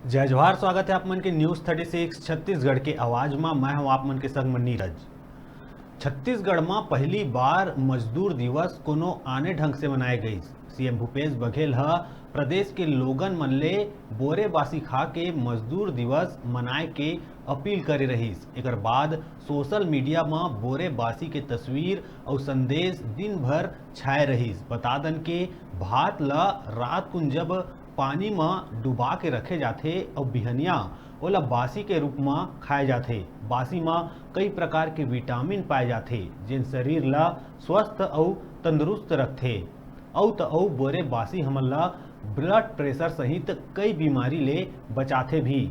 जय जोहार। स्वागत है आप मन के न्यूज़ 36 छत्तीसगढ़ के आवाज में। मैं हूं आप मन के संग में नीरज। छत्तीसगढ़ में पहली बार मजदूर दिवस कोनो आने ढंग से मनाए गई। सीएम भूपेश बघेल प्रदेश के लोगन मन ले बोरे बासी खा के मजदूर दिवस मनाए के अपील करे रहीस। एकर बाद सोशल मीडिया में बोरे बासी के तस्वीर और संदेश दिन भर छाए रहीस। बता दन के भात ला रात कुन जब पानी में डुबा के रखे जाते और बिहनिया ओला बासी के रूप में खाए जाते। बासी में कई प्रकार के विटामिन पाए जाते जिन शरीर ला स्वस्थ और तंदुरुस्त रखते। औ बोरे बासी हमन ला ब्लड प्रेशर सहित कई बीमारी ले बचाते भी।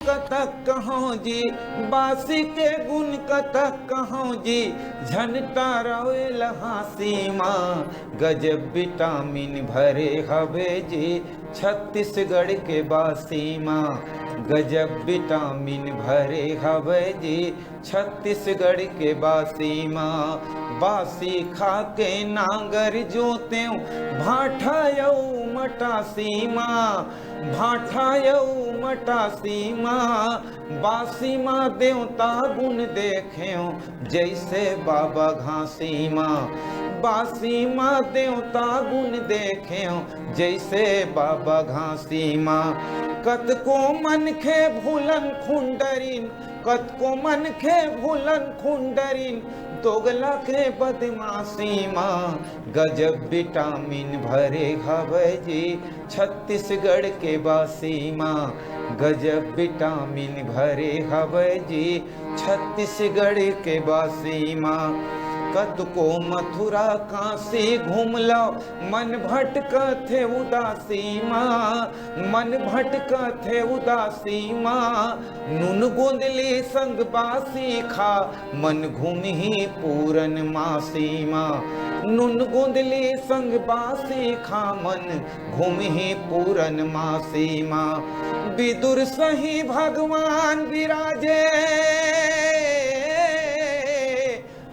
कतक कहो जी, बासी के गुण कतक कहो जी, झनटा रोएल हासीमा, गजब विटामिन भरे हवे जी, छत्तीसगढ़ के बासीमा, गजब विटामिन भरे हवे जी, छत्तीसगढ़ के बासीमा, बासी खा के नांगर जोतेऊ, भाठा यऊ मटासीमा, भाठा यऊ मटासीमा, बासीमा देवता गुण देखेऊ, जैसे बाबा घासीमा, बासीमा देवता गुण देखेऊ, जैसे बाबा घासीमा, कतको मन खे भूलन खुंडरीन, कतको मन खे भूलन खुंडरीन, दोगला के बदमाशीमा, गजब विटामिन भरे हवे जी, छत्तीसगढ़ के बासीमा, गजब विटामिन भरे हवे जी, छत्तीसगढ़ के बासीमा, कतको मथुरा काशी घूम लो, मन भटकथे उदासीमा, मन भटकथे उदासीमा, नून गोंदली संग बासी खा, मन घूमही पूरन मासीमा, नून गोंदली संग बासी खा, मन घूमही पूरन मासीमा, विदुर सही भगवान विराजे,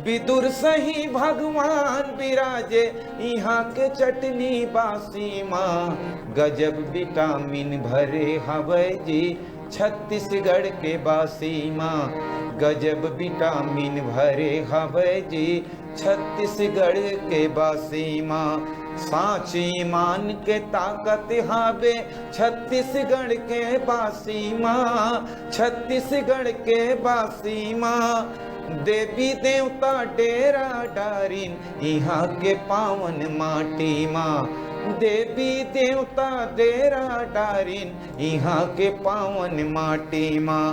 विदुर सही भगवान विराजे, यहाँ के चटनी बासीमा, गजब विटामिन भरे हवे जी, छत्तीसगढ़ के बासीमा, गजब विटामिन भरे हवे जी, छत्तीसगढ़ के बासीमा, सांची मान के ताकत हावे, छत्तीसगढ़ के बासीमा, छत्तीसगढ़ के बासीमा, देवी देवता डेरा डारिन, यहाँ के पावन माटी माँ, देवी देवता डेरा डारिन, यहाँ के पावन माटी माँ,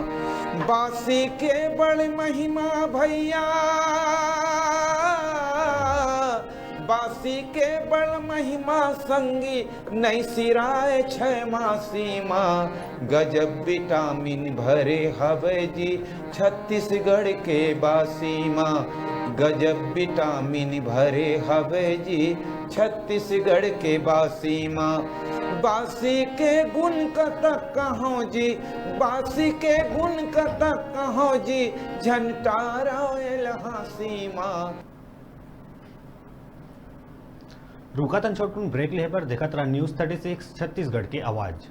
बासी के बड़ महिमा भैया, बासी के बड़ महिमा संगी, नहीं सिराए छह मासीमा, गजब विटामिन भरे हवे जी, छत्तीसगढ़ के बासीमा, गजब विटामिन भरे हवे जी, छत्तीसगढ़ के बासीमा, बासी के गुण कतक कहो जी, बासी के गुण कतक कहो जी, झनटा रोएल हासीमा। रुका तन छोटकुन ब्रेक ले पर देखत रहा न्यूज़ 36 छत्तीसगढ़ की आवाज़।